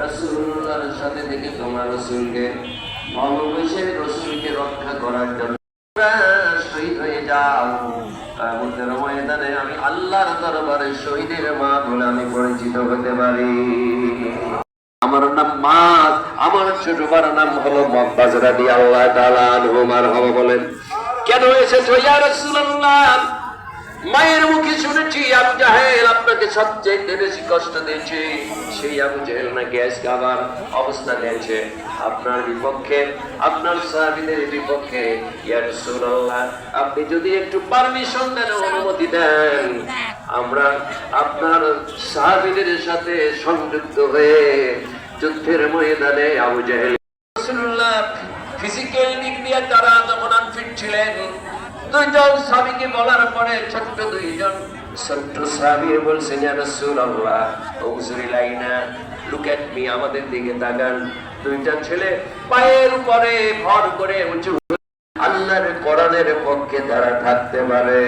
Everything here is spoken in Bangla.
রাসূলুল্লাহর সাথে থেকে তোমার রাসূলকে ভালোবেসে রাসূলকে রক্ষা করার জন্য শহীদ হয়ে যাও। কিয়ামতের ময়দানে আমি আল্লাহর দরবারে শহীদের মা বলে আমি পরিচিত হতে পারি। আমার নাম মাস, আমার ছোট বার নাম হলো মুআজ্জাজ রাদিয়াল্লাহু তাআলা আনহু। মারহাবা বলেন। কেন এসেছো ইয়া রাসূলুল্লাহ? মায়ের মুখে শুনেছি আবু জাহেল আপনাকে সবচেয়ে বেশি কষ্ট দিয়েছে। সেই আবু জাহেল নাকি আজকে আবার অবস্থা নিয়েছে আপনার বিপক্ষে, আপনার সাহাবীদের বিপক্ষে। ইয়া রাসূলুল্লাহ, আপনি যদি একটু পারমিশন দেন, অনুমতি দেন, আমরা আপনার সাহাবীদের সাথে সংযুক্ত হয়ে যুদ্ধের ময়দানে আবু জাহেল। রাসূলুল্লাহ ফিজিক্যাল দিক দিয়ে তারা যেমন আনফিট ছিলেন, দুইজন সাহাবীকে বলার পরে ছোট্ট দুইজন ছোট্ট সাহাবী বলছেন, ইয়া রাসূলুল্লাহ উযরি লাইনা, লুক এট মি, আমাদের দিকে তাকান। দুইটা ছেলে পায়ের উপরে ভর করে উঁচু আল্লাহর কোরআনের পক্ষে তারা থাকতে পারে।